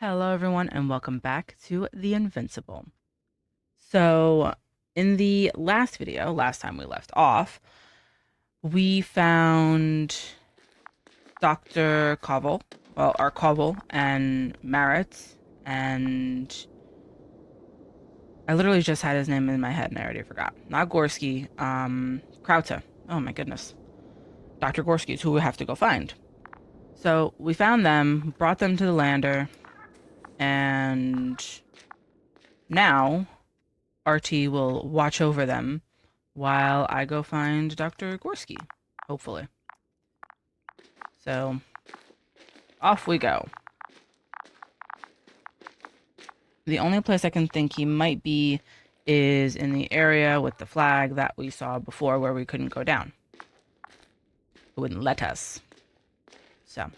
Hello, everyone, and welcome back to the Invincible. So, in the last video, last time we left off, we found Dr. Koval, well, our Koval and Marit, and I literally just had his name in my head and I already forgot. Not Gorsky, Krauta. Oh my goodness. Dr. Gorsky is who we have to go find. So, we found them, brought them to the lander, and now RT will watch over them while I go find Dr. Gorsky, hopefully. So, off we go. The only place I can think he might be is in the area with the flag that we saw before where we couldn't go down. It wouldn't let us. So,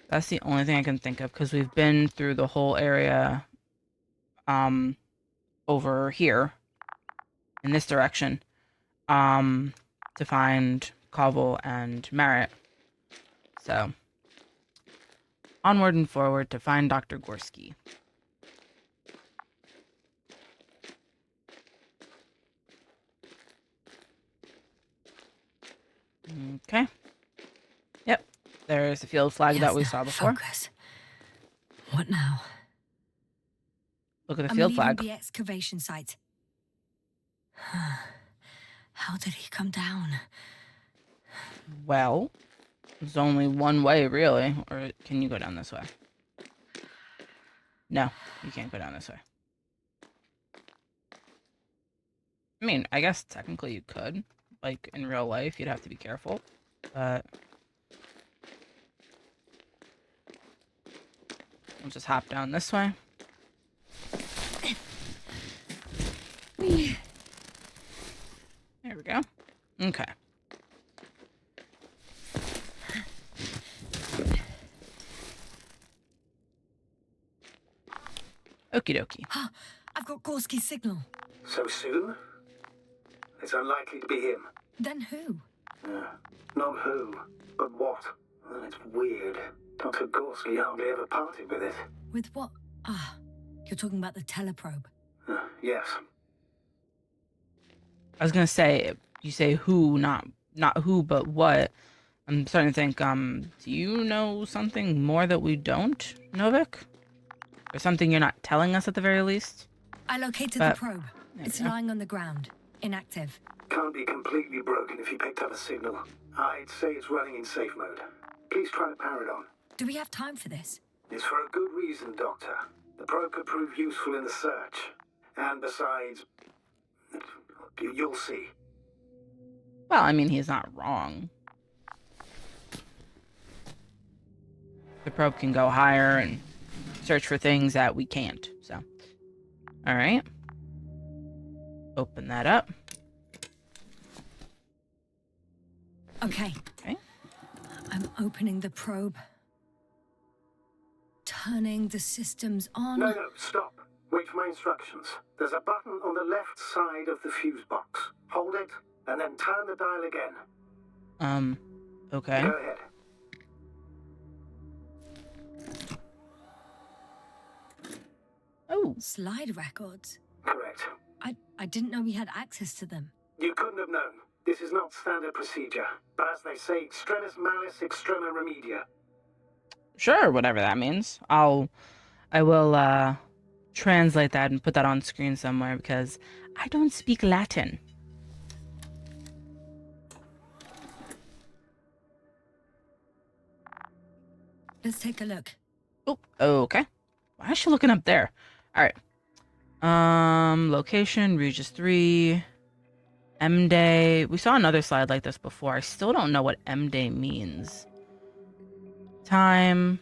that's the only thing I can think of because we've been through the whole area over here in this direction to find Koval and Marit. So, onward and forward to find Dr. Gorsky. Okay. Yep. There's the field flag that we saw before. Focus. What now? Look at the field flag. The excavation site. How did he come down? Well, there's only one way, really. Or can you go down this way? No, you can't go down this way. I mean, I guess technically you could. Like, in real life, you'd have to be careful. But we'll just hop down this way. There we go. Okay. Okie dokie. I've got Gorsky's signal. So soon? It's unlikely to be him. Then who? Not who, but what. And it's weird. Dr. Gorsky hardly ever parted with it. With what? You're talking about the teleprobe. Yes. I was gonna say, you say who, not who, but what. I'm starting to think, do you know something more that we don't, Novik? Or something you're not telling us at the very least? I located the probe. It's lying on the ground. Inactive. Can't be completely broken if you picked up a signal. I'd say it's running in safe mode. Please try to power it on. Do we have time for this? It's for a good reason, Doctor. The probe could prove useful in the search. And besides, you'll see. Well, I mean, he's not wrong. The probe can go higher and search for things that we can't, so. Alright. Open that up. Okay. Okay. I'm opening the probe. Turning the systems on. No, stop. Wait for my instructions. There's a button on the left side of the fuse box. Hold it, and then turn the dial again. Okay. Go ahead. Oh. Slide records. Correct. I didn't know we had access to them. You couldn't have known. This is not standard procedure. But as they say, extremis malice extrema remedia. Sure, whatever that means. I will, translate that and put that on screen somewhere because I don't speak Latin. Let's take a look. Oh, okay. Why is she looking up there? Alright. Location, Regis 3. M-Day. We saw another slide like this before. I still don't know what M-Day means. Time,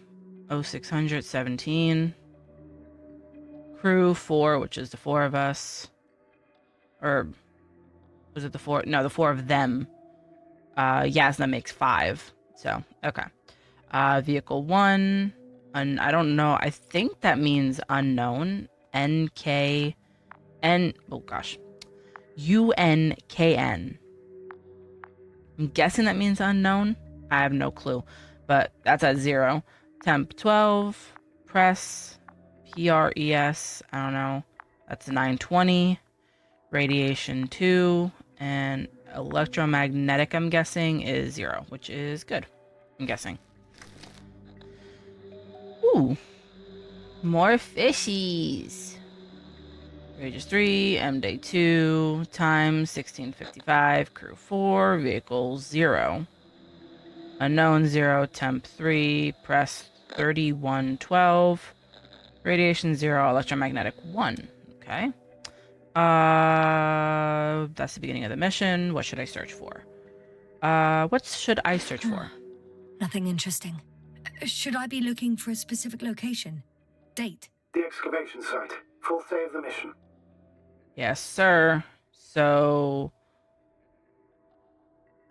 0617. Crew, 4, which is the 4 of us. Or, was it the 4? No, the 4 of them. Yasna makes 5. So, okay. Vehicle 1. And I don't know. I think that means unknown. N-K-N. Oh, gosh. U-N-K-N. I'm guessing that means unknown. I have no clue. But that's at 0. temp 12, press, PRES, I don't know, that's 920, radiation 2, and electromagnetic, I'm guessing, is 0, which is good, I'm guessing. Ooh, more fishies. Rages 3, M-Day 2, time 1655, crew 4, vehicle 0. Unknown 0, temp 3, press 3112, radiation 0, electromagnetic 1. Okay. That's the beginning of the mission. What should I search for? What should I search for? Nothing interesting. Should I be looking for a specific location? Date? The excavation site. 4th day of the mission. Yes, sir. So...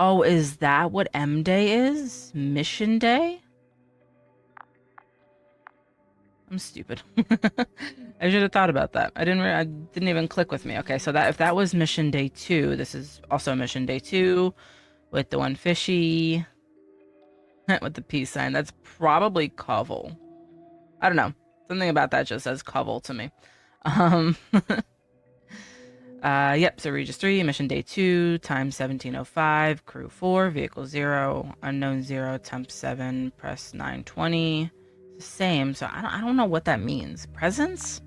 Oh, is that what M-Day is? Mission Day? I'm stupid. I should have thought about that. I didn't even click with me. Okay, so that if that was mission day 2, this is also mission day 2 with the one fishy with the peace sign. That's probably Covel. I don't know. Something about that just says Covel to me. Yep, so Regis 3, mission day 2, time 1705, crew 4, vehicle 0, unknown 0, temp 7, press 920. It's the same, so I don't know what that means. Presence?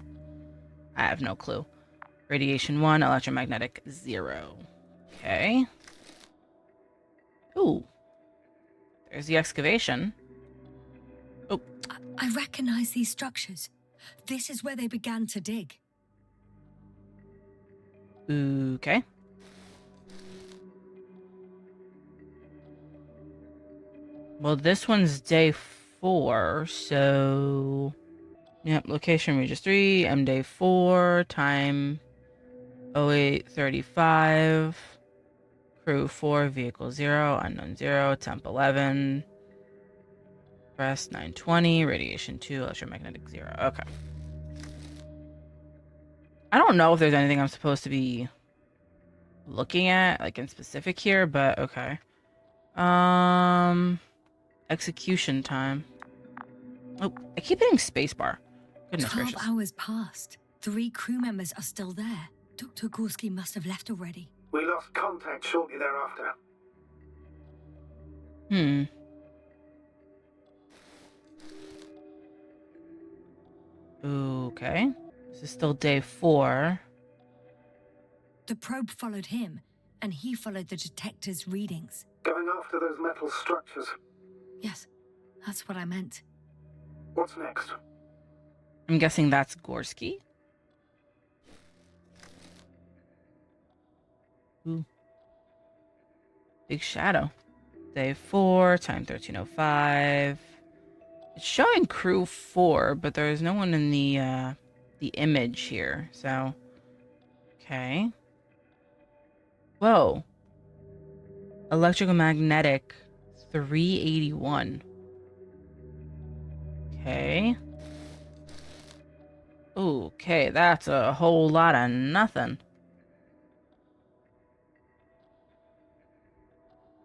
I have no clue. Radiation 1, electromagnetic 0. Okay. Ooh. There's the excavation. Oh. I recognize these structures. This is where they began to dig. Okay. Well, this one's day 4, so... Yep, location Regis 3, M day 4, time 0835, crew 4, vehicle 0, unknown 0, temp 11, press 920, radiation 2, electromagnetic 0. Okay. I don't know if there's anything I'm supposed to be looking at, like in specific here, but okay. Execution time. Oh, I keep hitting spacebar. Goodness 12 gracious. hours passed. 3 crew members are still there. Dr. Gorsky must have left already. We lost contact shortly thereafter. Okay. This is still day 4. The probe followed him, and he followed the detector's readings. Going after those metal structures. Yes, that's what I meant. What's next? I'm guessing that's Gorsky. Ooh. Big shadow. Day 4, time 1305. It's showing crew 4, but there's no one in the image here, so... Okay. Whoa. Electromagnetic 381. Okay. Okay, that's a whole lot of nothing.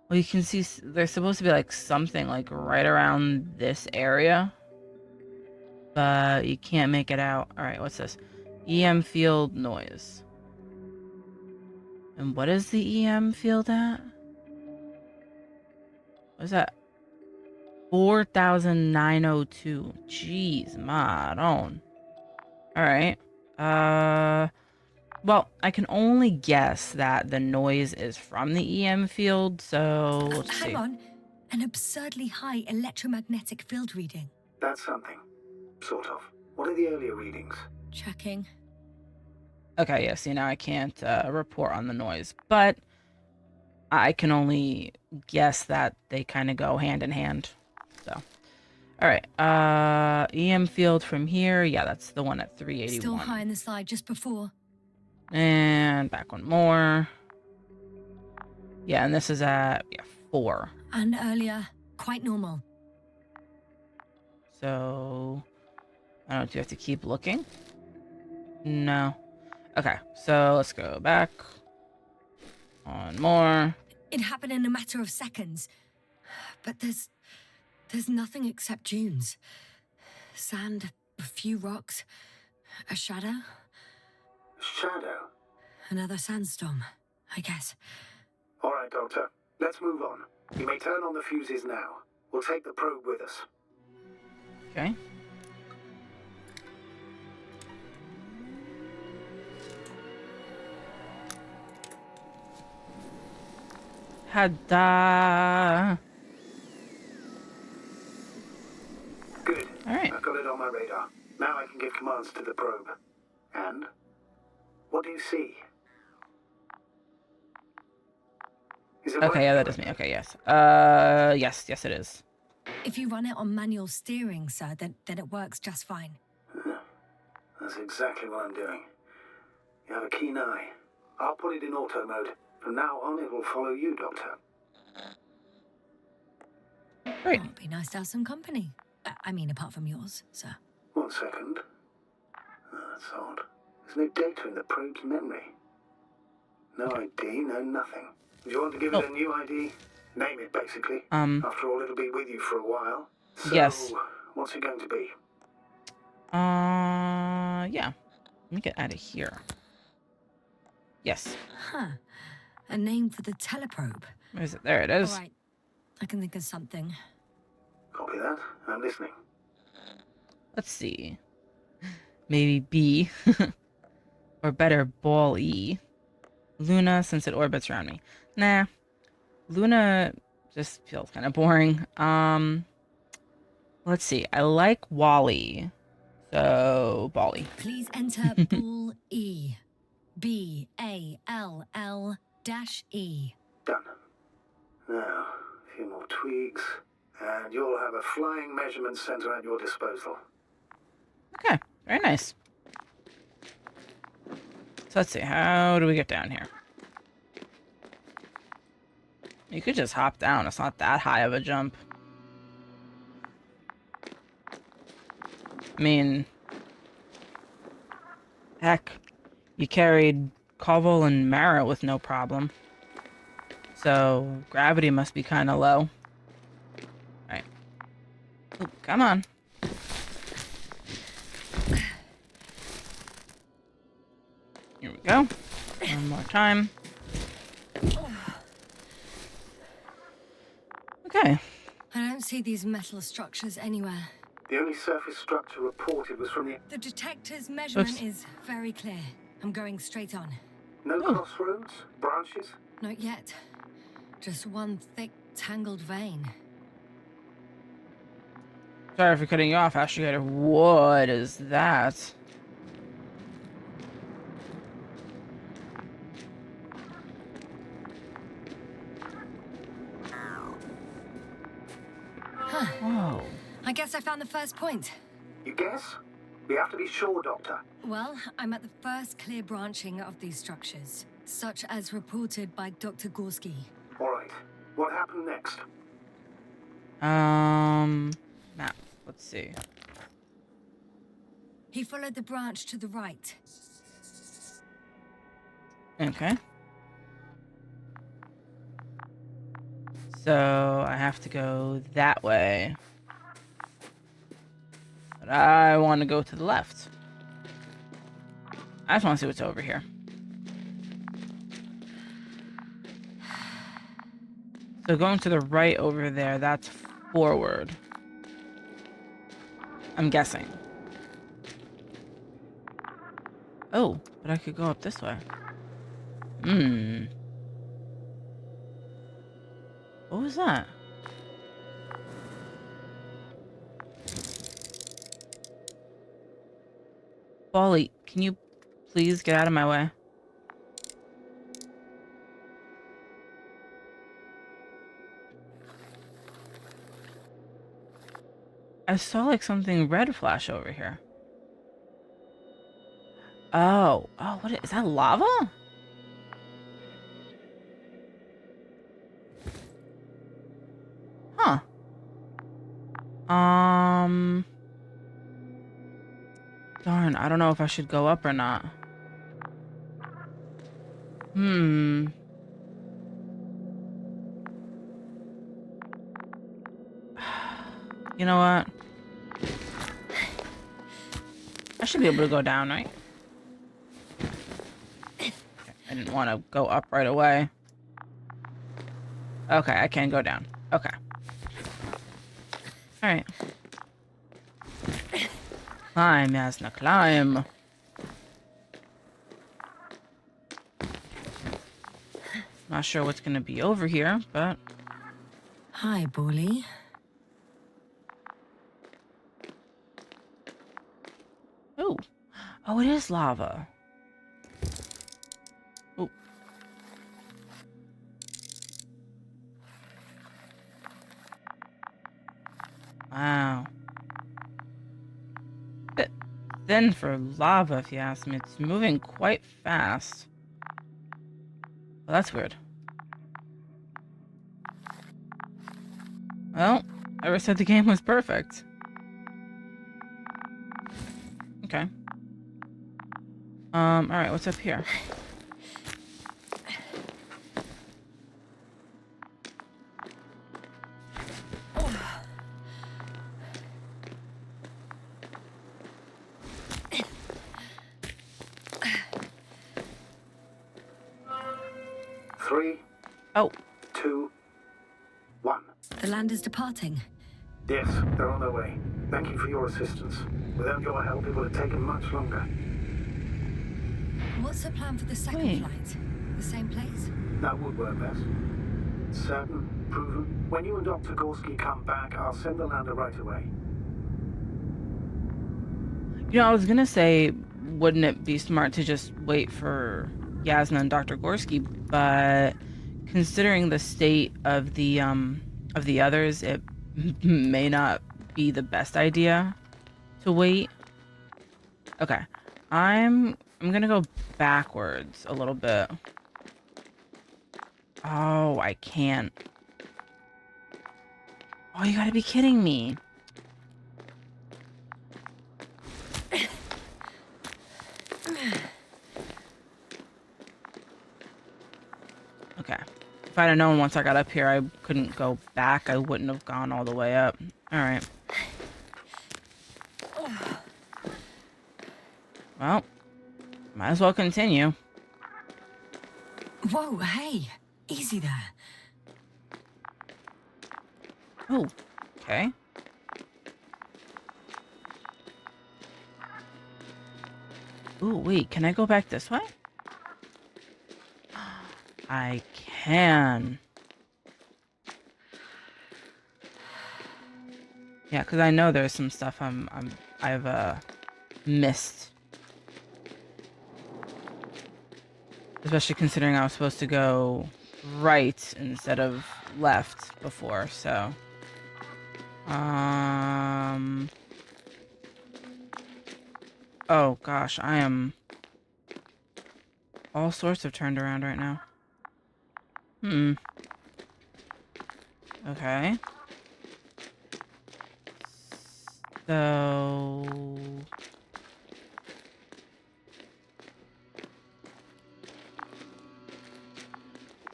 Well, you can see there's supposed to be like something like right around this area, but you can't make it out. All right, what's this? EM field noise. And what is the EM field at? What's that? 4,902. Jeez, madon. All right. Well, I can only guess that the noise is from the EM field, so let's see. Hang on. An absurdly high electromagnetic field reading. That's something. Sort of. What are the earlier readings? Checking. Okay, yeah, see, now I can't report on the noise, but I can only guess that they kind of go hand in hand. So, all right, EM field from here. Yeah, that's the one at 381. Still high in the slide just before. And back one more. Yeah, and this is at 4. And earlier, quite normal. So, I don't know, do you have to keep looking? No. Okay, so let's go back. One more. It happened in a matter of seconds. But there's There's nothing except dunes. Sand, a few rocks, a shadow, Shadow. another sandstorm, I guess. All right, Doctor. Let's move on. You may turn on the fuses now. We'll take the probe with us. Okay. Hada. Good. All right. I've got it on my radar. Now I can give commands to the probe. And? What do you see? Is it Okay, yeah, that is working? me. Okay, yes. Yes, it is. If you run it on manual steering, sir, then it works just fine. That's exactly what I'm doing. You have a keen eye. I'll put it in auto mode. From now on, it will follow you, Doctor. Great. Oh, it'd be nice to have some company. I mean, apart from yours, sir. 1 second. That's odd. There's no data in the probe's memory. No ID, no nothing. Do you want to give it a new ID? Name it, basically. After all, it'll be with you for a while. So, Yes. what's it going to be? Yeah. Let me get out of here. Yes. Huh. A name for the teleprobe. Where is it? There it is. All right. I can think of something. Copy that. I'm listening. Let's see. Maybe B. Or better, ball E. Luna, since it orbits around me. Nah. Luna just feels kind of boring. Let's see. I like Wally. So, Bally. Please enter ball E. BALL-E. Done. Now, a few more tweaks, and you'll have a flying measurement center at your disposal. Okay. Very nice. So let's see. How do we get down here? You could just hop down. It's not that high of a jump. I mean, heck, you carried Koval and Mara with no problem. So gravity must be kind of low. Alright. Oop, come on. Here we go. One more time. Okay. I don't see these metal structures anywhere. The only surface structure reported was from the... The detector's measurement Oops. is very clear. I'm going straight on. No Oh. crossroads? Branches? Not yet. Just one thick, tangled vein. Sorry for cutting you off, Astrogator. What is that? Huh. Whoa. I guess I found the first point. You guess? We have to be sure, Doctor. Well, I'm at the first clear branching of these structures, such as reported by Dr. Gorsky. All right. What happened next? Map. Let's see. He followed the branch to the right. Okay. So I have to go that way. But I want to go to the left. I just want to see what's over here. So going to the right over there, that's forward. I'm guessing. Oh, but I could go up this way. What was that? Bally, can you please get out of my way? I saw like something red flash over here. Oh, is that lava? Huh. Darn, I don't know if I should go up or not. You know what? I should be able to go down, right? Okay, I didn't want to go up right away. Okay, I can go down. Okay. Alright. Climb, Yasna, climb. Not sure what's gonna be over here, but... Hi, Bully. Oh. Oh, it is lava. Oh. Wow. Bit thin for lava, if you ask me. It's moving quite fast. Well, that's weird. Well, I ever said the game was perfect. Okay. Alright, what's up here? Three. Oh. 2, 1. The land is departing. Yes, they're on their way. Thank you for your assistance. Without your help, it would have taken much longer. What's the plan for the second Wait. flight? The same place? That would work best. Certain, proven. When you and Dr. Gorsky come back, I'll send the lander right away. You know, I was gonna say, wouldn't it be smart to just wait for Yasna and Dr. Gorsky, but considering the state of the others, it may not be the best idea to wait. Okay. I'm gonna go backwards a little bit. Oh, I can't. Oh, you gotta be kidding me. Okay. If I'd have known once I got up here I couldn't go back, I wouldn't have gone all the way up. Alright. Well, might as well continue. Whoa, hey. Easy there. Oh, okay. Ooh, wait, can I go back this way? I can. Yeah, because I know there's some stuff I've missed. Especially considering I was supposed to go right instead of left before, so. Oh gosh, I am all sorts of turned around right now. Okay. So...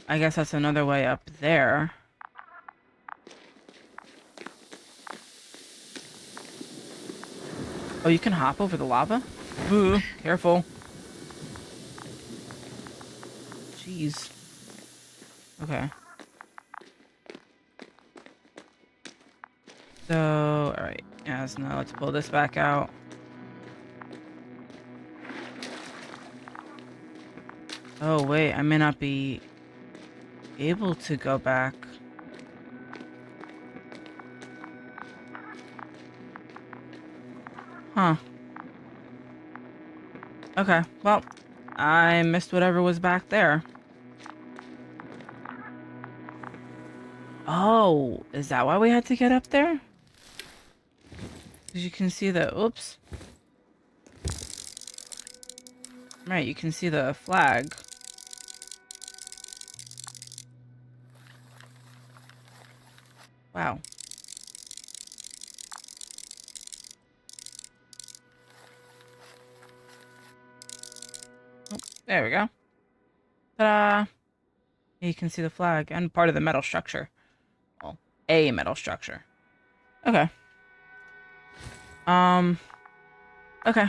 I guess that's another way up there. Oh, you can hop over the lava? Ooh, careful. Jeez. Okay. So, alright. Yasna, let's pull this back out. Oh, wait. I may not be able to go back. Huh. Okay, well, I missed whatever was back there. Oh, is that why we had to get up there? Because you can see the... Oops. Right, you can see the flag. Wow. Oh, there we go. Ta-da! You can see the flag and part of the metal structure. Well, a metal structure. Okay. Okay.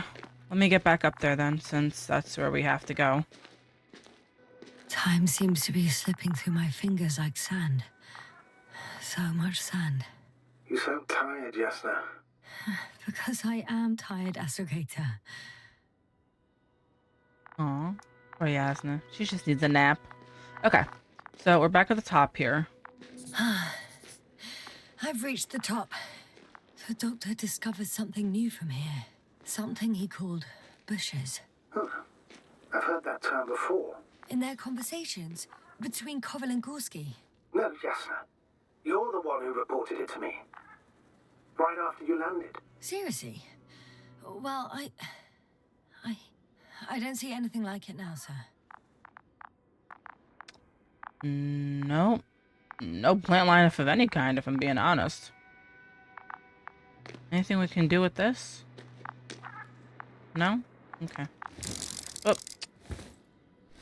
Let me get back up there then, since that's where we have to go. Time seems to be slipping through my fingers like sand. So much sand. You sound tired, Yasna. Because I am tired, Astrogator. Aw. Poor Yasna. She just needs a nap. Okay. So we're back at the top here. I've reached the top. The doctor discovered something new from here. Something he called bushes. Huh. I've heard that term before. In their conversations between Koval and Gorsky. No, Yasna. You're the one who reported it to me. Right after you landed. Seriously? Well, I don't see anything like it now, sir. No. No plant life of any kind, if I'm being honest. Anything we can do with this? No? Okay. Oh.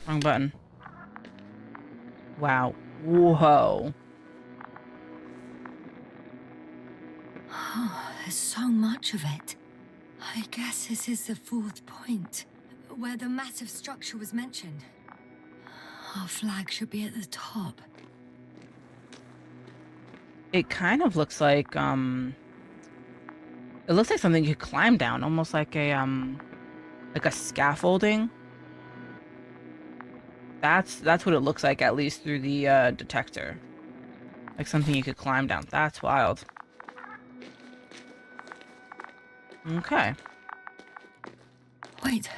Wrong button. Wow. Whoa. Oh, there's so much of it. I guess this is the fourth point, where the massive structure was mentioned. Our flag should be at the top. It kind of looks like, it looks like something you could climb down, almost like a scaffolding. That's what it looks like, at least through the detector. Like something you could climb down. That's wild. Okay. Wait.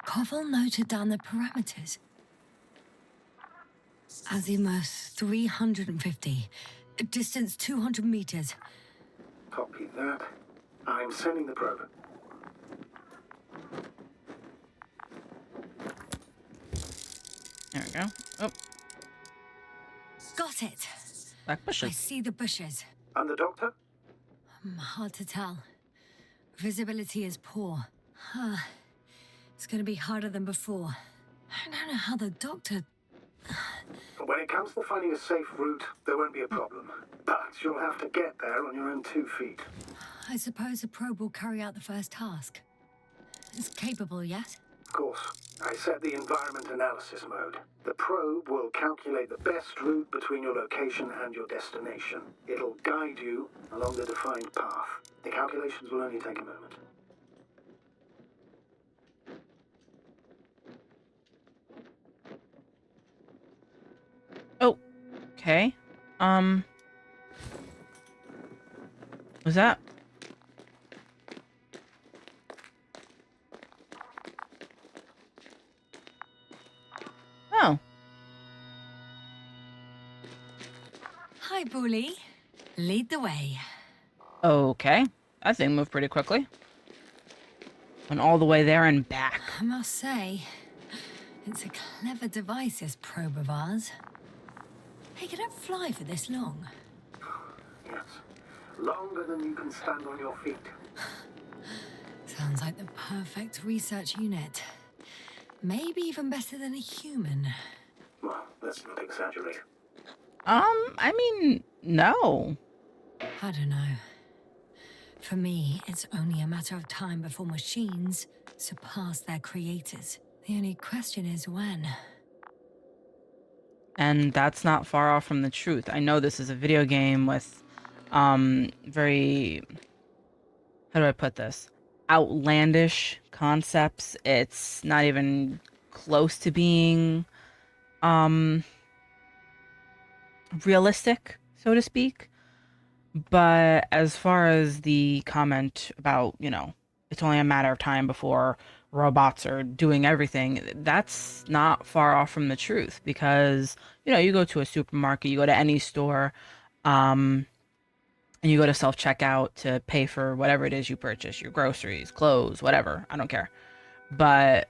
Koval noted down the parameters. Azimuth 350. Distance 200 meters. Copy that. I'm sending the probe. There we go. Oh, Got it. black I bushes. see the bushes. And the doctor? Hard to tell. Visibility is poor. It's gonna be harder than before. I don't know how the doctor... When it comes to finding a safe route, there won't be a problem. But you'll have to get there on your own 2 feet. I suppose the probe will carry out the first task. It's capable, yes? Of course. I set the environment analysis mode. The probe will calculate the best route between your location and your destination. It'll guide you along the defined path. The calculations will only take a moment. Oh, okay. Was that? Oh. Hi, Bully. Lead the way. Okay. That thing moved pretty quickly. Went all the way there and back. I must say, it's a clever device, this probe of ours. Hey, can it fly for this long? Yes. Longer than you can stand on your feet. Sounds like the perfect research unit. Maybe even better than a human. Well, let's not exaggerate. I mean, no. I don't know. For me, it's only a matter of time before machines surpass their creators. The only question is when. And that's not far off from the truth. I know this is a video game with, very, how do I put this? Outlandish concepts. It's not even close to being, realistic, so to speak. But as far as the comment about, it's only a matter of time before robots are doing everything, that's not far off from the truth because, you go to a supermarket, you go to any store, and you go to self-checkout to pay for whatever it is you purchase, your groceries, clothes, whatever, I don't care. But,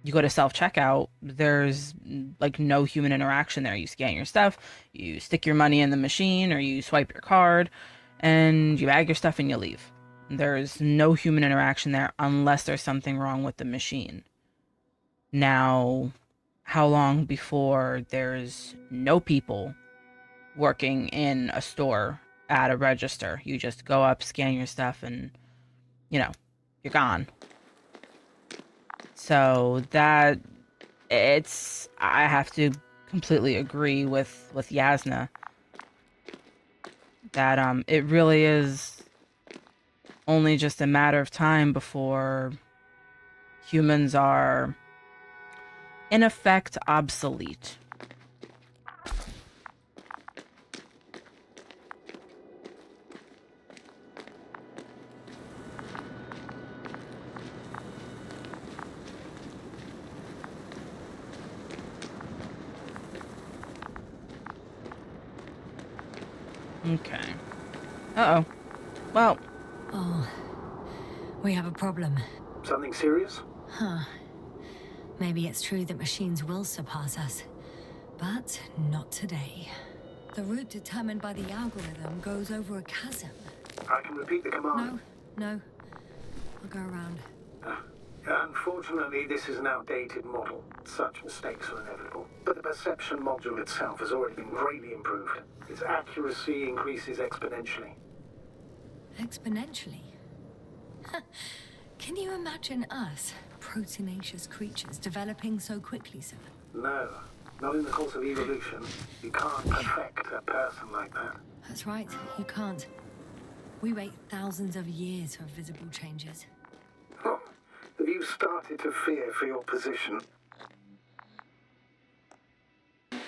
you go to self-checkout, there's like no human interaction there. You scan your stuff, you stick your money in the machine, or you swipe your card, and you bag your stuff and you leave. There's no human interaction there unless there's something wrong with the machine. Now, how long before there's no people working in a store at a register. You just go up, scan your stuff, and, you know, you're gone. So that, I have to completely agree with Yasna that it really is only just a matter of time before humans are, in effect, obsolete. Okay. Uh-oh. Well. Oh, we have a problem. Something serious? Huh. Maybe it's true that machines will surpass us, but not today. The route determined by the algorithm goes over a chasm. I can repeat the command. No. I'll go around. Unfortunately, this is an outdated model. Such mistakes are inevitable. But the perception module itself has already been greatly improved. Its accuracy increases exponentially. Exponentially? Can you imagine us, proteinaceous creatures, developing so quickly, sir? No, not in the course of evolution. You can't perfect a person like that. That's right, you can't. We wait thousands of years for visible changes. Oh, have you started to fear for your position?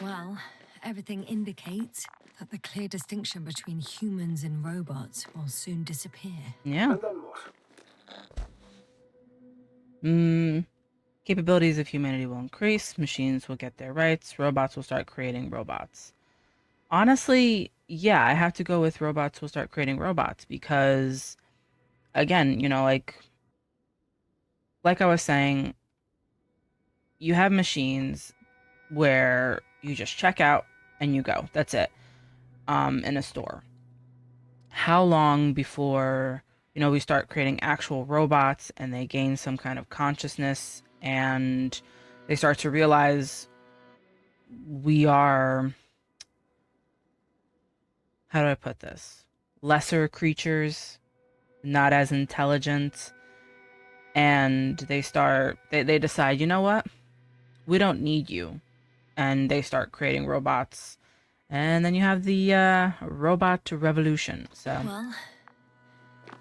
Well, everything indicates that the clear distinction between humans and robots will soon disappear. Yeah. And then what? Capabilities of humanity will increase, machines will get their rights, robots will start creating robots. Honestly, yeah, I have to go with robots will start creating robots because, again, you know, like I was saying, you have machines where you just check out and you go. That's it. In a store. How long before, you know, we start creating actual robots and they gain some kind of consciousness and they start to realize we are, how do I put this? Lesser creatures, not as intelligent, and they decide, you know what? We don't need you. And they start creating robots. And then you have the robot revolution. So, well,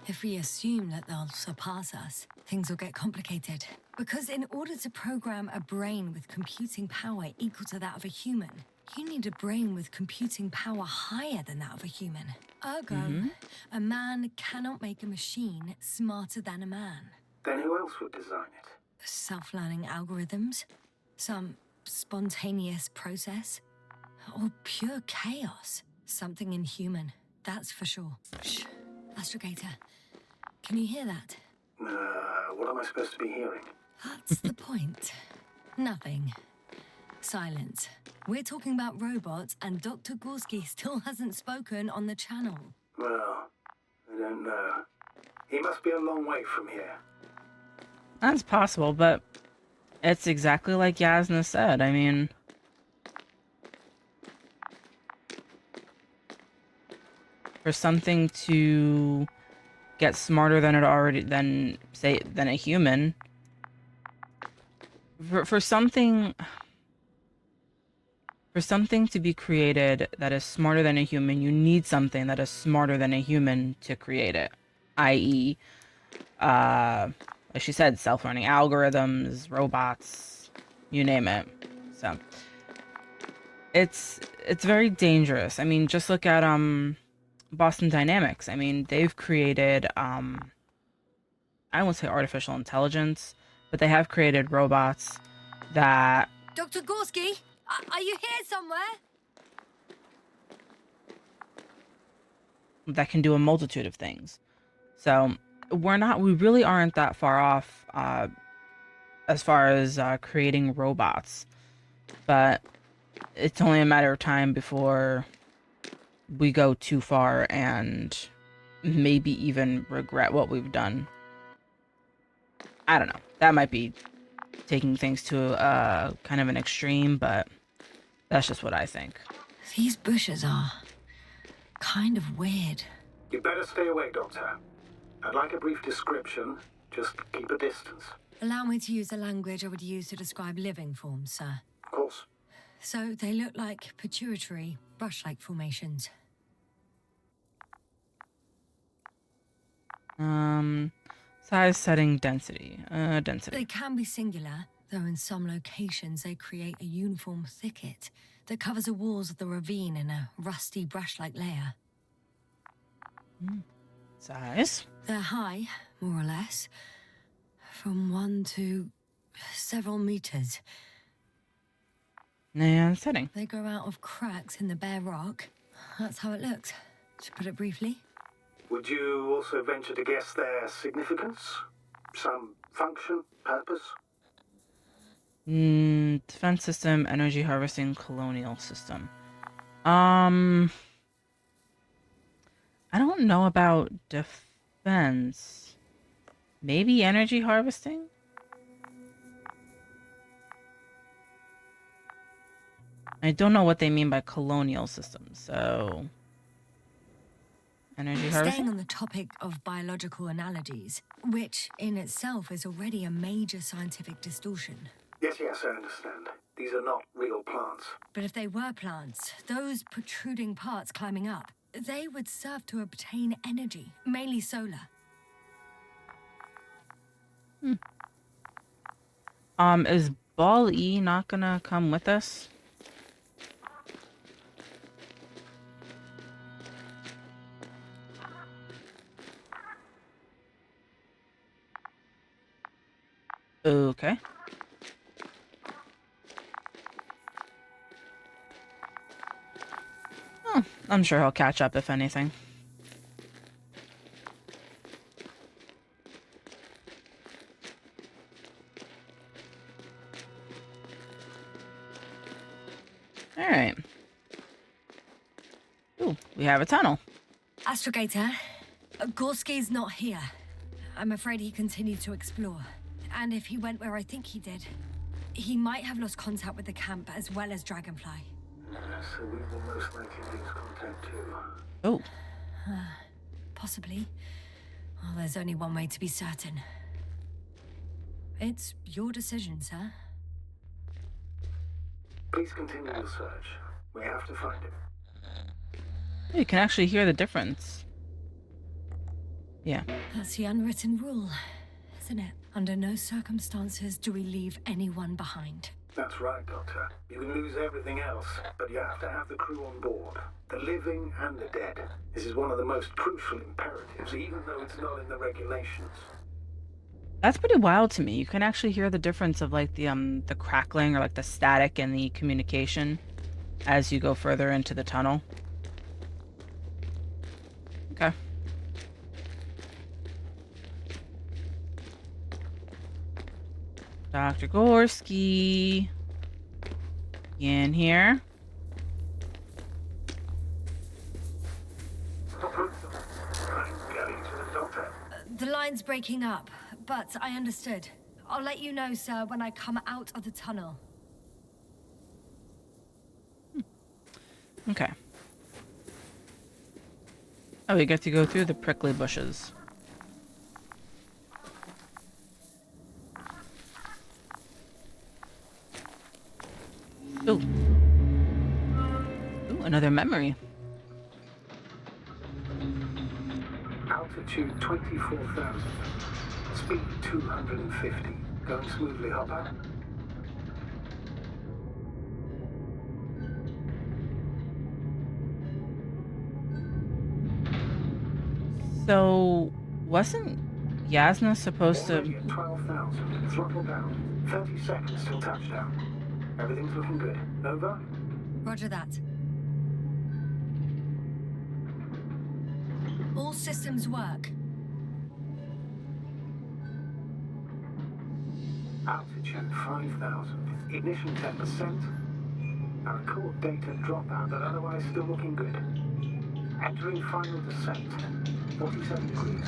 if we assume that they'll surpass us, things will get complicated. Because in order to program a brain with computing power equal to that of a human, you need a brain with computing power higher than that of a human. Ergo, a man cannot make a machine smarter than a man. Then who else would design it? Self-learning algorithms? Some spontaneous process? Or pure chaos? Something inhuman, that's for sure. Shh, Astrogator. Can you hear that? What am I supposed to be hearing? That's the point. Nothing. Silence. We're talking about robots, and Dr. Gorsky still hasn't spoken on the channel. Well, I don't know. He must be a long way from here. that's possible, but it's exactly like Yasna said. I mean, for something to get smarter than a human, for something to be created that is smarter than a human, you need something that is smarter than a human to create it, i.e., like she said, self-learning algorithms, robots, you name it. So it's very dangerous. I mean, just look at Boston Dynamics. I mean, they've created I won't say artificial intelligence, but they have created robots that... Dr. Gorsky, are you here somewhere? that can do a multitude of things. So we really aren't that far off as far as creating robots, but it's only a matter of time before we go too far and maybe even regret what we've done. I don't know. That might be taking things to kind of an extreme, but that's just what I think. These bushes are kind of weird. You better stay away, Doctor. I'd like a brief description. Just keep a distance. Allow me to use the language I would use to describe living forms, sir. Of course. So they look like pituitary, brush-like formations. Size, setting, density. Density. They can be singular, though in some locations they create a uniform thicket that covers the walls of the ravine in a rusty brush-like layer. Size. They're high, more or less, from 1 to several meters. And setting. They grow out of cracks in the bare rock. That's how it looks, to put it briefly. Would you also venture to guess their significance? Some function, purpose? Defense system, energy harvesting, colonial system. I don't know about defense. Maybe energy harvesting? I don't know what they mean by colonial system, so... Energy harvesting? Staying on the topic of biological analogies, which in itself is already a major scientific distortion. Yes, I understand. These are not real plants. But if they were plants, those protruding parts climbing up, they would serve to obtain energy, mainly solar. Is Ball E not gonna come with us? Okay. Oh, I'm sure he'll catch up if anything. Alright. Ooh, we have a tunnel. Astrogator, Gorsky's not here. I'm afraid he continued to explore. And if he went where I think he did, he might have lost contact with the camp as well as Dragonfly. So we will most likely lose contact too. Oh. Possibly. Well, there's only one way to be certain. It's your decision, sir. Please continue your search. We have to find him. You can actually hear the difference. Yeah. That's the unwritten rule, isn't it? Under no circumstances do we leave anyone behind. That's right, Doctor. You can lose everything else, but you have to have the crew on board. The living and the dead. This is one of the most crucial imperatives, even though it's not in the regulations. That's pretty wild to me. You can actually hear the difference of like the crackling or like the static and the communication as you go further into the tunnel. Okay. Dr. Gorsky. In here. The line's breaking up, but I understood. I'll let you know, sir, when I come out of the tunnel. Okay. Oh, we get to go through the prickly bushes. Ooh. Ooh, another memory. Altitude 24,000. Speed 250. Going smoothly, Hopper? So, wasn't Yasna supposed to... Already at 12,000. Throttle down. 30 seconds till touchdown. Everything's looking good. Over? Roger that. All systems work. Altitude 5,000. Ignition 10%. Our record data dropout, but otherwise still looking good. Entering final descent. 47 degrees.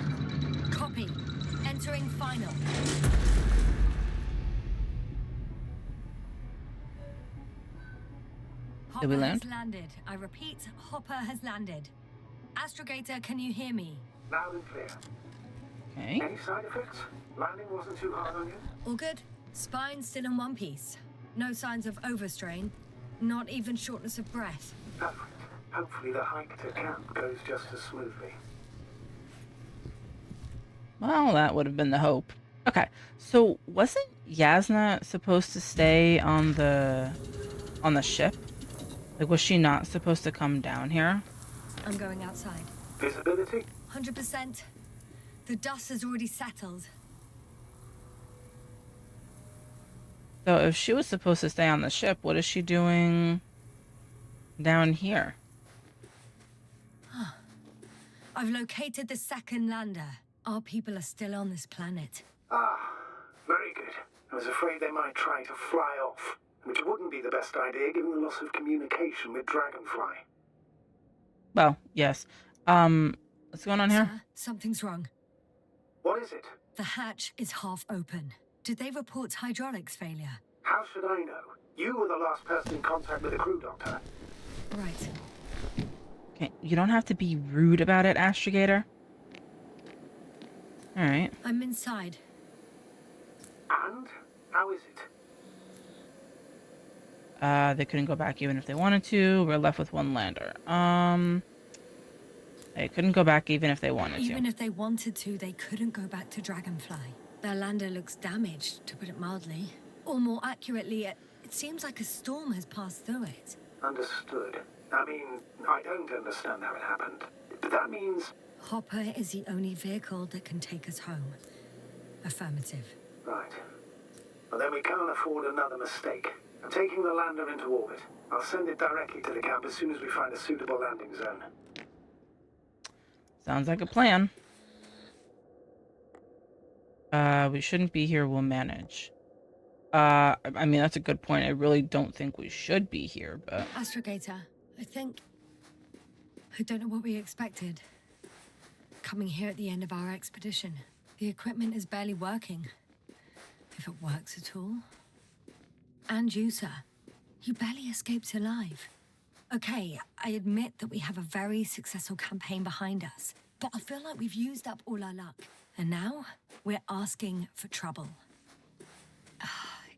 Copy. Entering final. Did we land? Hopper has landed. I repeat, Hopper has landed. Astrogator, can you hear me? Loud and clear. Okay. Any side effects? Landing wasn't too hard on you? All good. Spine still in one piece. No signs of overstrain. Not even shortness of breath. Perfect. Hopefully the hike to camp goes just as smoothly. Well, that would have been the hope. Okay, so wasn't Yasna supposed to stay on the ship? Like, was she not supposed to come down here? I'm going outside. Visibility? 100%. The dust has already settled. So if she was supposed to stay on the ship, what is she doing down here? I've located the second lander. Our people are still on this planet. Ah, very good. I was afraid they might try to fly off, which wouldn't be the best idea given the loss of communication with Dragonfly. Well, yes. What's going on here? Sir, something's wrong. What is it? The hatch is half open. Did they report hydraulics failure? How should I know? You were the last person in contact with the crew, Doctor. Right. Okay, you don't have to be rude about it, Astrogator. Alright. I'm inside. And? How is it? They couldn't go back even if they wanted to. We're left with one lander. They couldn't go back even if they wanted to. Even if they wanted to, they couldn't go back to Dragonfly. Their lander looks damaged, to put it mildly. Or more accurately, it seems like a storm has passed through it. Understood. I mean, I don't understand how it happened. But that means... Hopper is the only vehicle that can take us home. Affirmative. Right. Well, then we can't afford another mistake. I'm taking the lander into orbit. I'll send it directly to the camp as soon as we find a suitable landing zone. Sounds like a plan. We shouldn't be here. We'll manage. I mean, that's a good point. I really don't think we should be here, but... Astrogator, I don't know what we expected. Coming here at the end of our expedition. The equipment is barely working. If it works at all. And you, sir. You barely escaped alive. Okay, I admit that we have a very successful campaign behind us. But I feel like we've used up all our luck. And now, we're asking for trouble.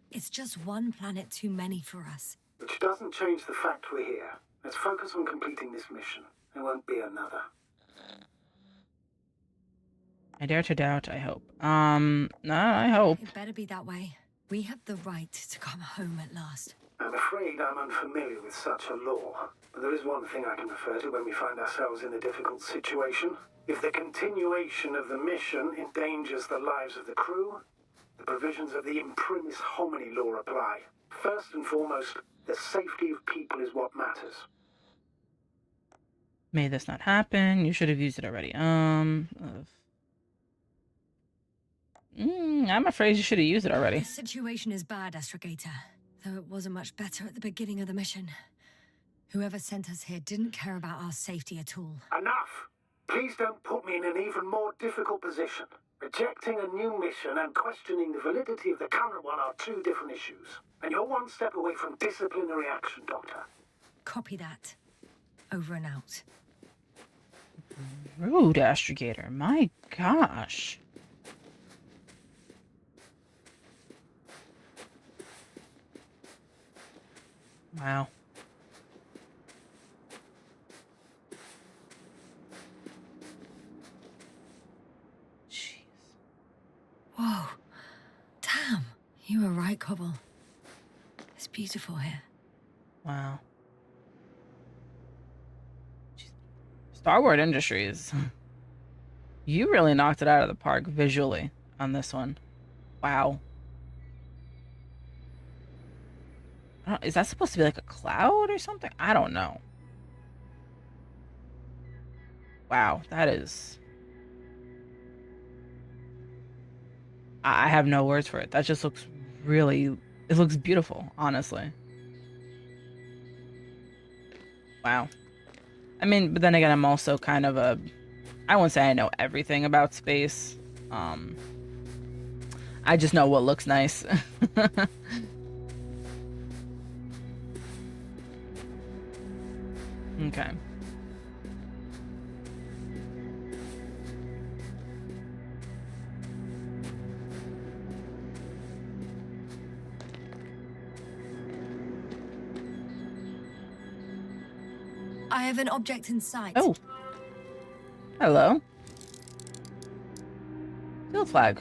It's just one planet too many for us. Which doesn't change the fact we're here. Let's focus on completing this mission. There won't be another. I dare to doubt, I hope. No, I hope. It better be that way. We have the right to come home at last. I'm afraid I'm unfamiliar with such a law. But there is one thing I can refer to when we find ourselves in a difficult situation. If the continuation of the mission endangers the lives of the crew, the provisions of the imprimis homini law apply. First and foremost, the safety of people is what matters. May this not happen. You should have used it already. I'm afraid you should have used it already. The situation is bad, Astrogator. Though it wasn't much better at the beginning of the mission. Whoever sent us here didn't care about our safety at all. Enough! Please don't put me in an even more difficult position. Rejecting a new mission and questioning the validity of the current one are two different issues. And you're one step away from disciplinary action, Doctor. Copy that. Over and out. Rude, Astrogator. My gosh. Wow. Jeez. Whoa. Damn. You were right, Cobble. It's beautiful here. Wow. Jeez. Star Wars Industries. You really knocked it out of the park visually on this one. Wow. Is that supposed to be like a cloud or something? I don't know. Wow, that is... I have no words for it. That just looks really... It looks beautiful, honestly. Wow. I mean, but then again, I'm also kind of a... I won't say I know everything about space. I just know what looks nice. Okay. I have an object in sight. Oh. Hello. Field flag.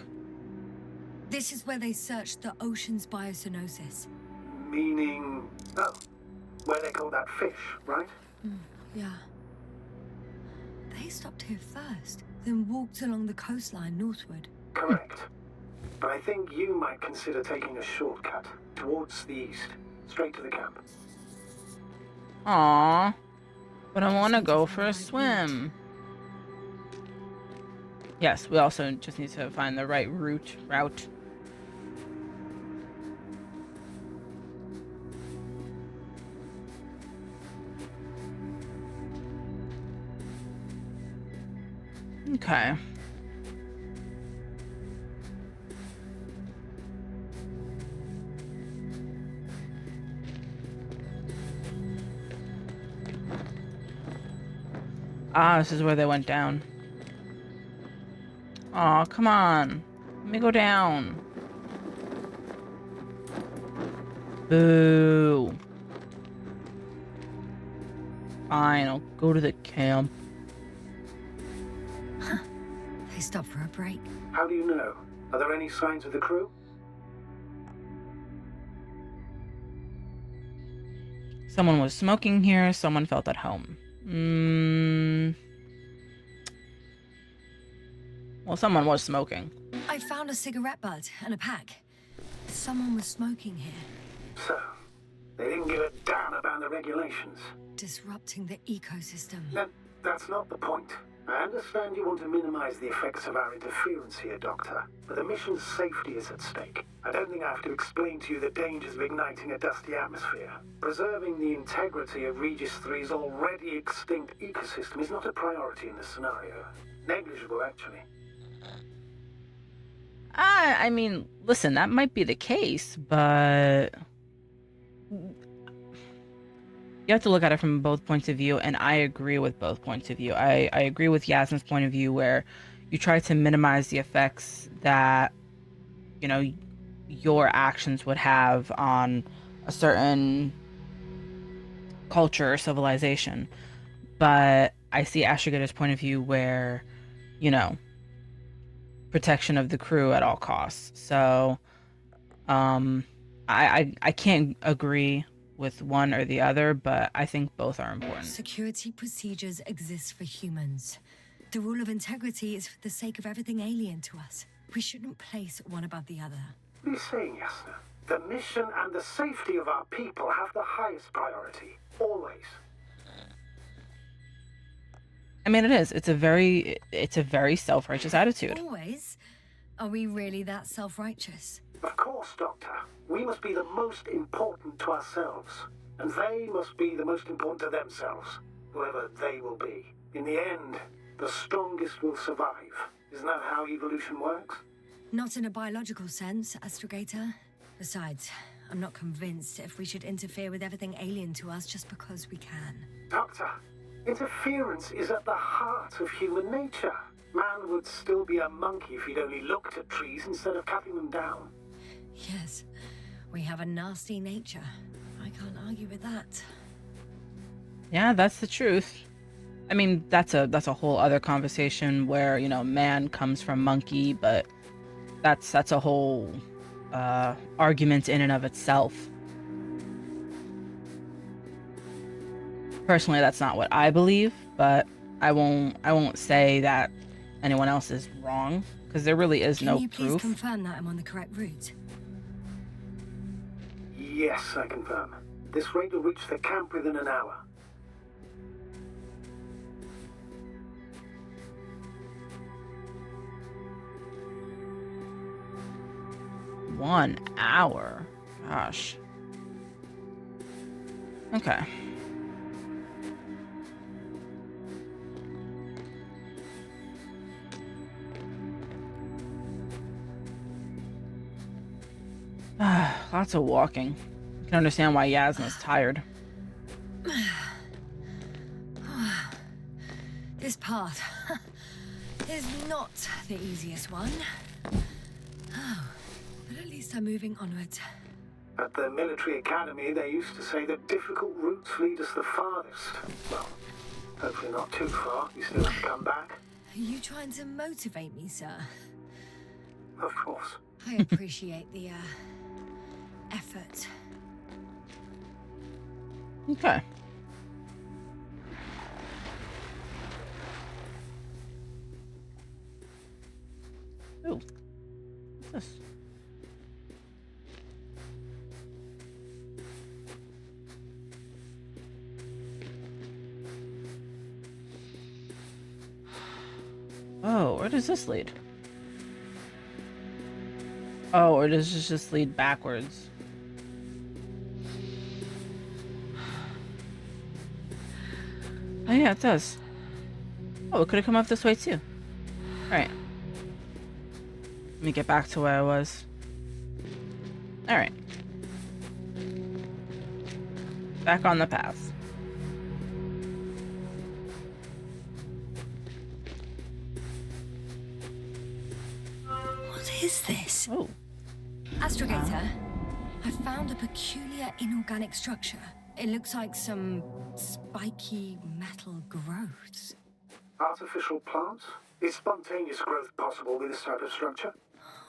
This is where they searched the ocean's biocenosis. Meaning... Oh, where they call that fish, right? Yeah. They stopped here first, then walked along the coastline northward. Correct. But I think you might consider taking a shortcut towards the east, straight to the camp. Aww. But I want to go for a swim. Yes, we also just need to find the right route. Okay. Ah, this is where they went down. Aw, come on. Let me go down. Boo. Fine, I'll go to the camp. Huh. They stopped for a break. How do you know? Are there any signs of the crew? Someone was smoking here, someone felt at home. Well, someone was smoking. I found a cigarette butt and a pack. Someone was smoking here. So, they didn't give a damn about the regulations. Disrupting the ecosystem. That's not the point. I understand you want to minimize the effects of our interference here, Doctor, but the mission's safety is at stake. I don't think I have to explain to you the dangers of igniting a dusty atmosphere. Preserving the integrity of Regis 3's already extinct ecosystem is not a priority in this scenario. Negligible, actually. I mean, listen, that might be the case, but you have to look at it from both points of view, and I agree with both points of view. I agree with Yasna's point of view where you try to minimize the effects that, you know, your actions would have on a certain culture or civilization. But I see Astrogata's point of view where, you know, protection of the crew at all costs. So, I can't agree with one or the other, but I think both are important. Security procedures exist for humans. The rule of integrity is for the sake of everything alien to us. We shouldn't place one above the other. What are you saying, Yasna? The mission and the safety of our people have the highest priority. Always. I mean, it is. It's a very self-righteous attitude. Always? Are we really that self-righteous? Of course, Doctor. We must be the most important to ourselves. And they must be the most important to themselves. Whoever they will be. In the end, the strongest will survive. Isn't that how evolution works? Not in a biological sense, Astrogator. Besides, I'm not convinced if we should interfere with everything alien to us just because we can. Doctor, interference is at the heart of human nature. Man would still be a monkey if he'd only looked at trees instead of cutting them down. Yes, we have a nasty nature. I can't argue with that. Yeah, that's the truth. I mean, that's a whole other conversation where, you know, man comes from monkey, but that's a whole argument in and of itself. Personally, that's not what I believe, but I won't say that anyone else is wrong, because there really is no proof. Can you please confirm that I'm on the correct route? Yes, I confirm. This rate will reach the camp within an hour. One hour? Gosh. Okay. Lots of walking. You can understand why Yasna's tired. This path is not the easiest one. Oh, but at least I'm moving onwards. At the military academy, they used to say that difficult routes lead us the farthest. Well, hopefully not too far. You still have to come back. Are you trying to motivate me, sir? Of course. I appreciate the, effort. Okay. Ooh. What's this? Oh, where does this lead? Oh, or does this just lead backwards? Oh yeah, it does. Oh, it could have come up this way too. Alright. Let me get back to where I was. Alright. Back on the path. What is this? Oh. Astrogator, I found a peculiar inorganic structure. It looks like some spiky metal growths. Artificial plants? Is spontaneous growth possible with this type of structure?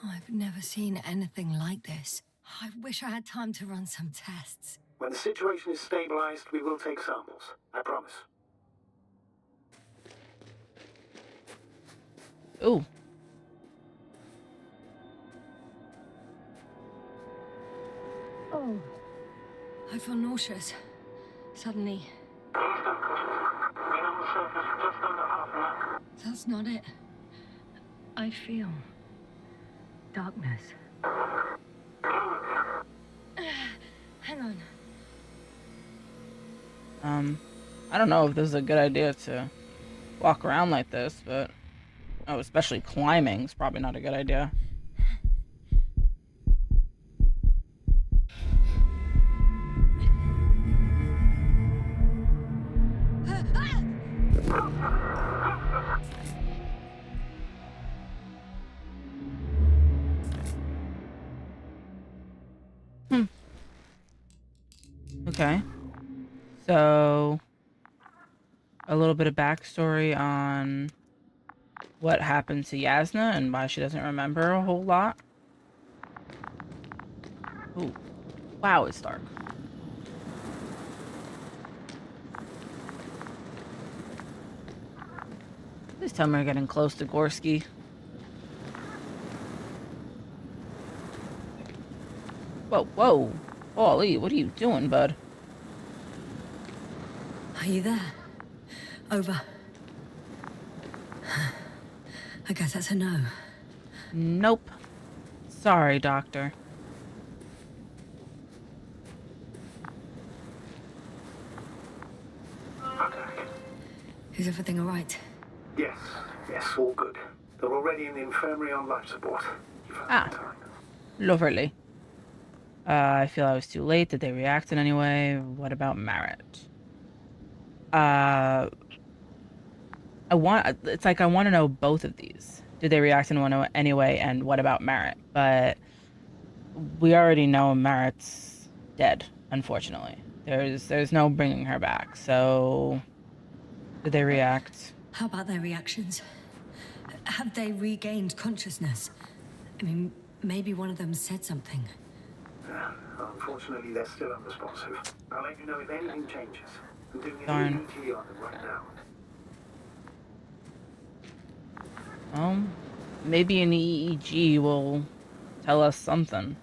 I've never seen anything like this. I wish I had time to run some tests. When the situation is stabilized, we will take samples. I promise. Ooh. Oh. I feel nauseous. Suddenly. Been on the surface just under half an hour. That's not it. I feel darkness. Hang on. I don't know if this is a good idea to walk around like this, but oh, especially climbing is probably not a good idea. Okay. So, a little bit of backstory on what happened to Yasna and why she doesn't remember a whole lot. Ooh. Wow, it's dark. Please tell me we're getting close to Gorsky. Whoa, whoa. Holy, what are you doing, bud? Are you there? Over. I guess that's a no. Nope. Sorry, Doctor. Okay. Is everything all right? Yes, all good. They're already in the infirmary on life support. You've had some time. Lovely. I feel I was too late. Did they react in any way? What about Merritt? It's like I want to know both of these. Did they react in any way, and what about Merritt? But we already know Merritt's dead, unfortunately. There's no bringing her back. So, did they react? How about their reactions? Have they regained consciousness? I mean, maybe one of them said something. Unfortunately, they're still unresponsive. I'll let you know if anything changes. I'm doing an Darn. EEG on them right now. Maybe an EEG will tell us something.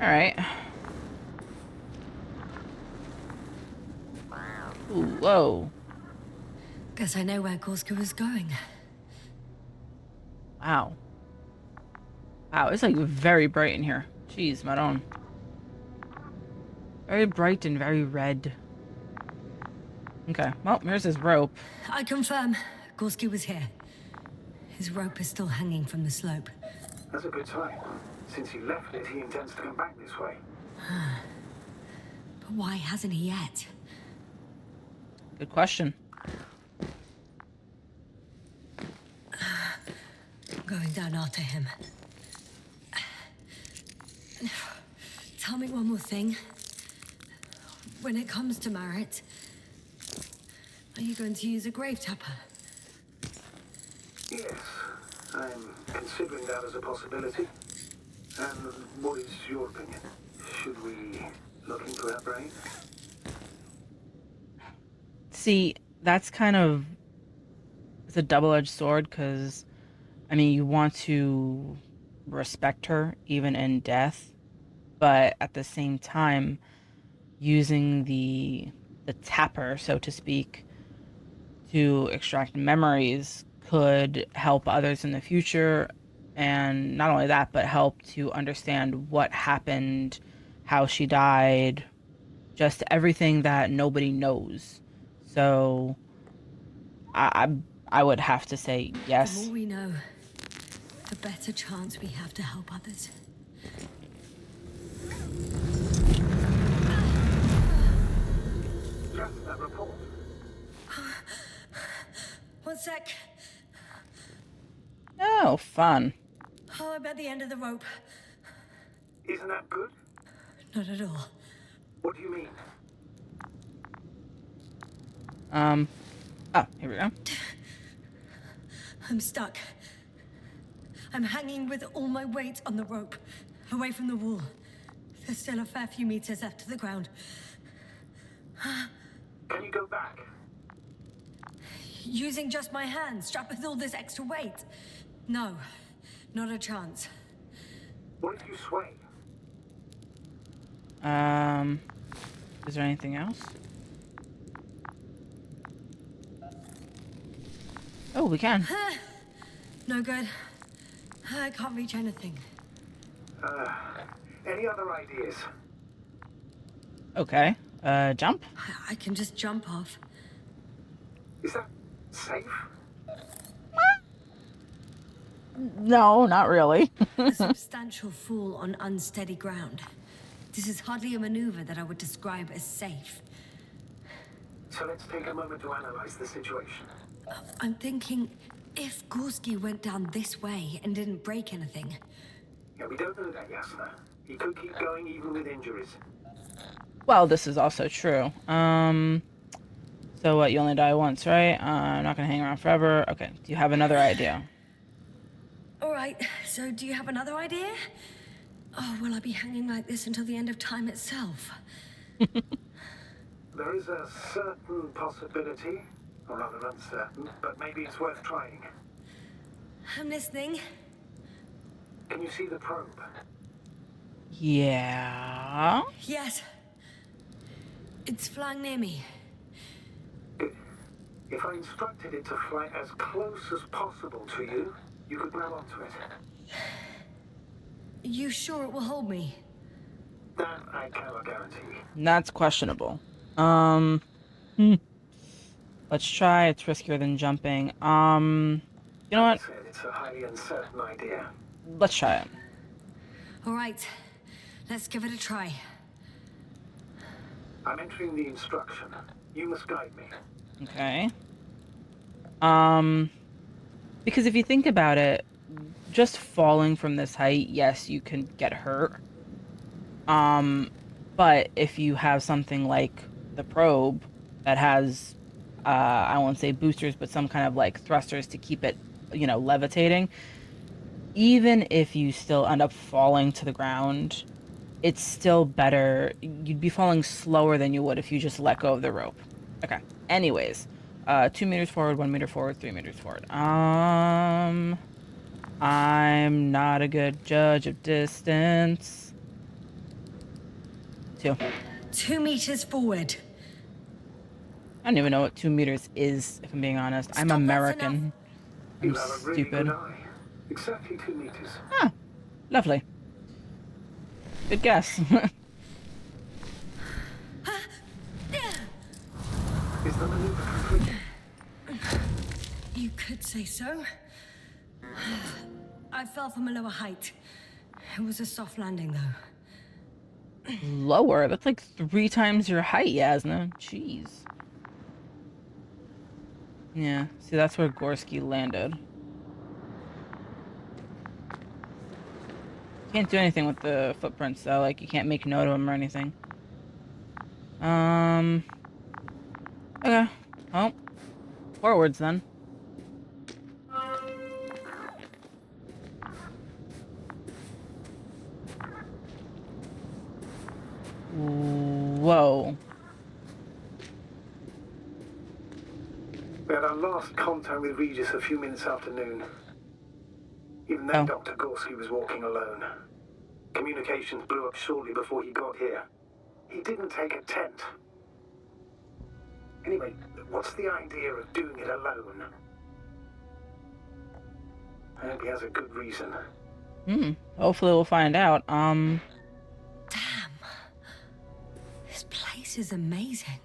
All right. Ooh, whoa. Guess I know where Gorsky was going. Wow. Wow, it's like very bright in here. Jeez, Maron. Very bright and very red. Okay, well, here's his rope. I confirm, Gorsky was here. His rope is still hanging from the slope. That's a good sign. Since he left it, he intends to come back this way. But why hasn't he yet? Good question. down after him. Tell me one more thing. When it comes to Marit, are you going to use a grave tapper? Yes, I'm considering that as a possibility. And what is your opinion? Should we look into that brain? See, that's kind of, it's a double-edged sword because, I mean, you want to respect her even in death, but at the same time, using the tapper, so to speak, to extract memories could help others in the future. And not only that, but help to understand what happened, how she died, just everything that nobody knows. So I would have to say The more yes. we know, the better chance we have to help others. Just that report. One sec. Oh, fun. Oh, I'm at the end of the rope. Isn't that good? Not at all. What do you mean? Oh, here we go. I'm stuck. I'm hanging with all my weight on the rope, away from the wall. There's still a fair few meters left to the ground. Can you go back? Using just my hands, strapped with all this extra weight? No, not a chance. What if you sway? Is there anything else? Oh, we can. No good. I can't reach anything. Any other ideas? Okay. Jump? I can just jump off. Is that safe? No, not really. A substantial fall on unsteady ground. This is hardly a maneuver that I would describe as safe. So let's take a moment to analyze the situation. I'm thinking, if Gorsky went down this way and didn't break anything... Yeah, we don't know that, Yasna. He could keep going even with injuries. Well, this is also true. So what, you only die once, right? I'm not gonna hang around forever. Okay, do you have another idea? Alright, so do you have another idea? Oh, will I be hanging like this until the end of time itself? There is a certain possibility, or rather uncertain, but maybe it's worth trying. I'm listening. Can you see the probe? Yeah. Yes. It's flying near me. If I instructed it to fly as close as possible to you, you could grab onto it. You sure it will hold me? That I cannot guarantee. That's questionable. Let's try. It's riskier than jumping. You know what? Like I said, it's a highly uncertain idea. Let's try it. Alright, let's give it a try. I'm entering the instruction. You must guide me. Okay. Because if you think about it, just falling from this height, yes, you can get hurt. But if you have something like the probe that has, I won't say boosters, but some kind of like thrusters to keep it, levitating, even if you still end up falling to the ground, it's still better. You'd be falling slower than you would if you just let go of the rope. Okay. Anyways, 2 meters forward, 1 meter forward, 3 meters forward. I'm not a good judge of distance. 2. 2 meters forward. I don't even know what 2 meters is, if I'm being honest. I'm Stop, that's American. I'm You have a really stupid. good eye. Exactly 2 meters. Ah, lovely. Good guess. Is the maneuver complete? You could say so. I fell from a lower height. It was a soft landing, though. Lower? That's like 3 times your height, Yasna. Jeez. Yeah, see, that's where Gorsky landed. Can't do anything with the footprints though. Like you can't make note of them or anything. Okay. Well, forwards then. Whoa. We had our last contact with Regis a few minutes after noon. Even then, Dr. Gorsky was walking alone. Communications blew up shortly before he got here. He didn't take a tent. Anyway, what's the idea of doing it alone? I hope he has a good reason. Hopefully we'll find out. Damn. This place is amazing.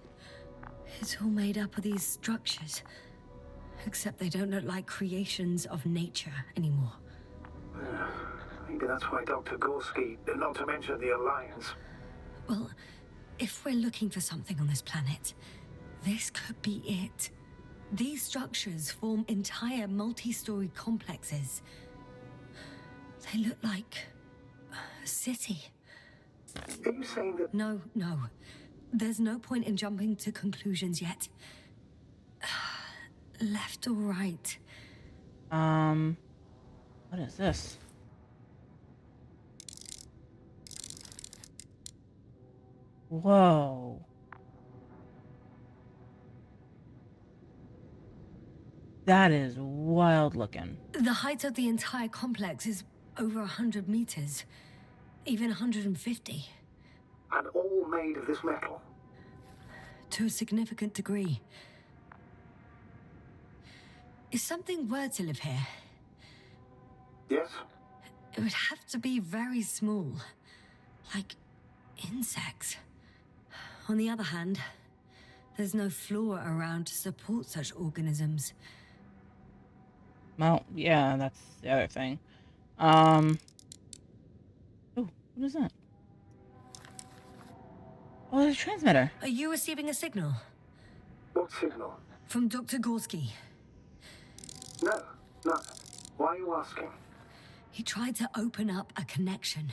It's all made up of these structures. Except they don't look like creations of nature anymore. Maybe that's why Dr. Gorsky, not to mention the Alliance. Well, if we're looking for something on this planet, this could be it. These structures form entire multi-story complexes. They look like a city. Are you saying that... No. There's no point in jumping to conclusions yet. Left or right? What is this? Whoa. That is wild looking. The height of the entire complex is over 100 meters. Even 150. And all made of this metal? To a significant degree. If something were to live here... Yes? It would have to be very small. Like insects. On the other hand, there's no flora around to support such organisms. Well, yeah, that's the other thing. Oh, what is that? Oh, there's a transmitter. Are you receiving a signal? What signal? From Dr. Gorsky. No. Why are you asking? He tried to open up a connection.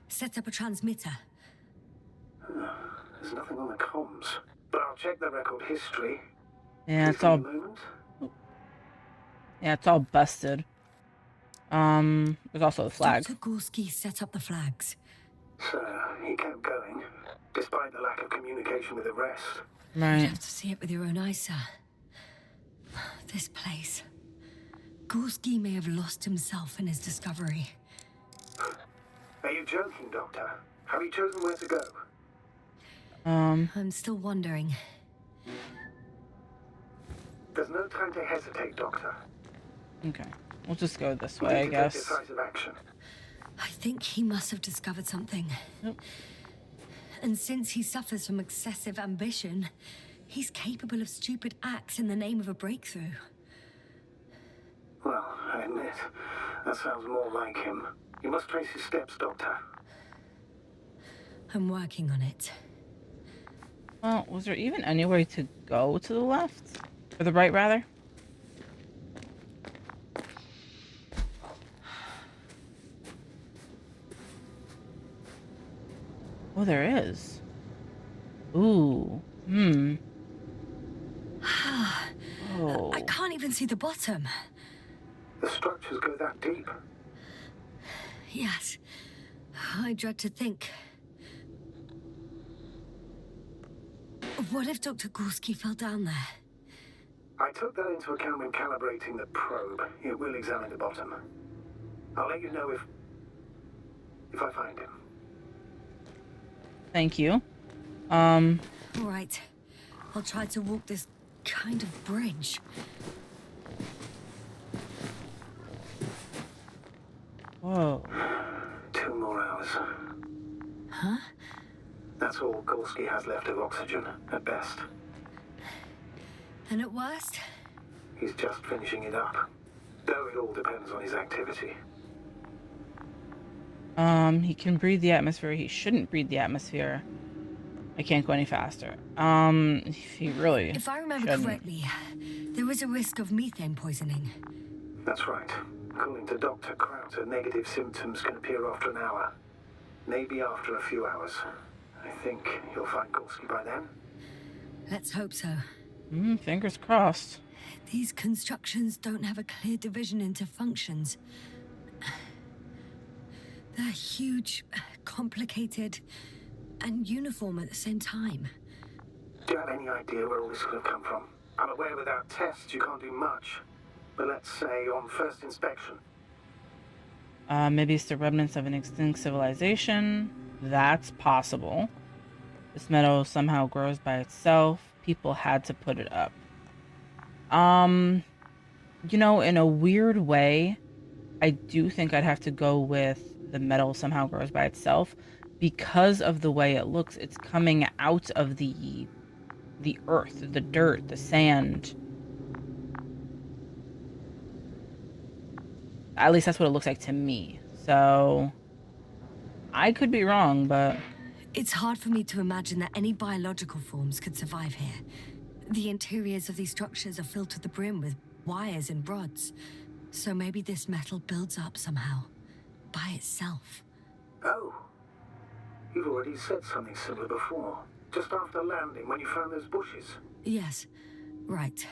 Set up a transmitter. There's nothing on the comms. But I'll check the record history. Yeah, it's all... Moment. Yeah, it's all busted. There's also the flag. Dr. Gorsky set up the flags. So, he kept going, despite the lack of communication with the rest. Right. You'd have to see it with your own eyes, sir. This place. Gorsky may have lost himself in his discovery. Are you joking, Doctor? Have you chosen where to go? I'm still wondering. There's no time to hesitate, Doctor. Okay. We'll just go this way, I guess. Decisive action. I think he must have discovered something. Nope. And since he suffers from excessive ambition, he's capable of stupid acts in the name of a breakthrough. Well, I admit, that sounds more like him. You must trace his steps, Doctor. I'm working on it. Well, was there even anywhere to go to the left? Or the right, rather? Oh, there is. Ooh. Oh. I can't even see the bottom. The structures go that deep. Yes. I dread to think. What if Dr. Gorsky fell down there? I took that into account when calibrating the probe. It will examine the bottom. I'll let you know if I find him. Thank you. All right. I'll try to walk this kind of bridge. Whoa. 2 more hours. Huh? That's all Gorsky has left of oxygen, at best. And at worst? He's just finishing it up. Though it all depends on his activity. He can breathe the atmosphere. He shouldn't breathe the atmosphere. I can't go any faster. He really If I remember shouldn't. correctly, there is a risk of methane poisoning. That's right. According to Dr. Krauter, negative symptoms can appear after an hour. Maybe after a few hours. I think you'll find Gorsky by then. Let's hope so. Fingers crossed. These constructions don't have a clear division into functions. They're huge, complicated, and uniform at the same time. Do you have any idea where all this could have come from? I'm aware without tests you can't do much. But let's say on first inspection. Maybe it's the remnants of an extinct civilization. That's possible. This metal somehow grows by itself. People had to put it up. You know, in a weird way, I do think I'd have to go with the metal somehow grows by itself because of the way it looks. It's coming out of the earth, the dirt, the sand. At least that's what it looks like to me. So I could be wrong, but it's hard for me to imagine that any biological forms could survive here. The interiors of these structures are filled to the brim with wires and rods. So maybe this metal builds up somehow, by itself. Oh, you've already said something similar before. Just after landing, when you found those bushes. Yes, right.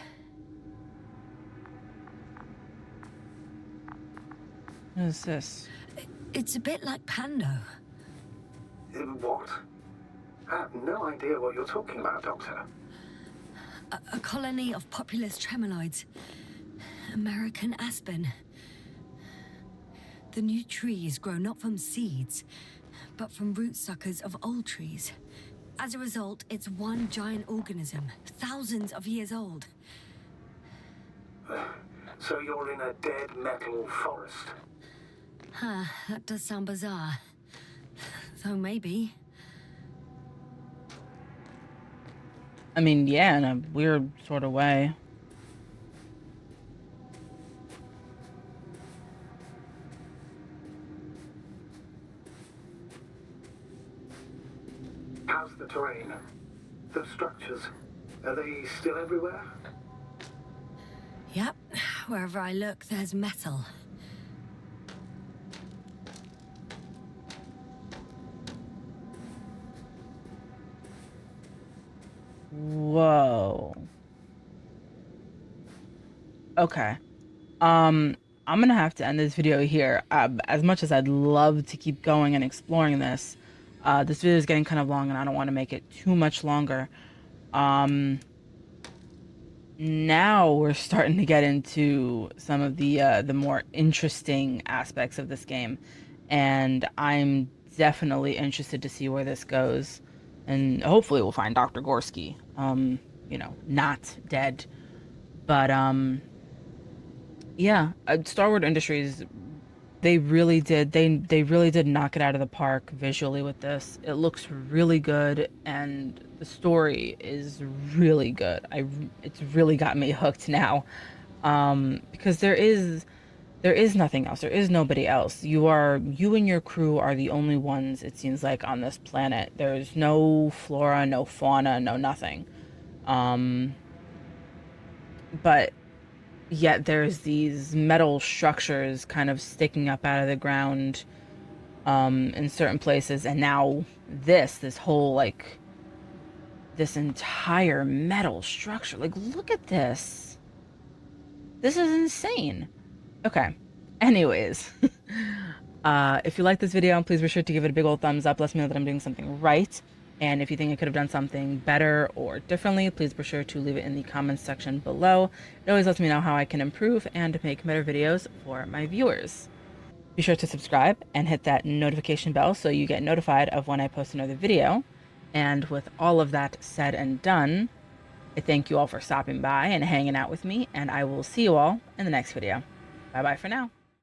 what is this? It's a bit like Pando. What? I have no idea what you're talking about, Doctor. A colony of populous tremoloids. American aspen. The new trees grow not from seeds, but from root-suckers of old trees. As a result, it's one giant organism, thousands of years old. So you're in a dead metal forest? Huh, that does sound bizarre. Though maybe. I mean, yeah, in a weird sort of way. How's the terrain? The structures, are they still everywhere? Yep, wherever I look, there's metal. Whoa. Okay. I'm gonna have to end this video here. As much as I'd love to keep going and exploring this, this video is getting kind of long and I don't want to make it too much longer. Now we're starting to get into some of the more interesting aspects of this game, and I'm definitely interested to see where this goes. And hopefully we'll find Dr. Gorsky, you know, not dead. But yeah, Star Wars Industries, they really did knock it out of the park visually with this. It looks really good and the story is really good. It's really got me hooked now. Because there is nothing else. There is nobody else. You and your crew are the only ones, it seems like, on this planet. There's no flora, no fauna, no nothing. But yet there's these metal structures kind of sticking up out of the ground in certain places, and now this whole, like, this entire metal structure. Like, look at this. This is insane. Okay. Anyways, if you like this video, please be sure to give it a big old thumbs up. Let me know that I'm doing something right. And if you think I could have done something better or differently, please be sure to leave it in the comments section below. It always lets me know how I can improve and make better videos for my viewers. Be sure to subscribe and hit that notification bell so you get notified of when I post another video. And with all of that said and done, I thank you all for stopping by and hanging out with me, and I will see you all in the next video. Bye-bye for now.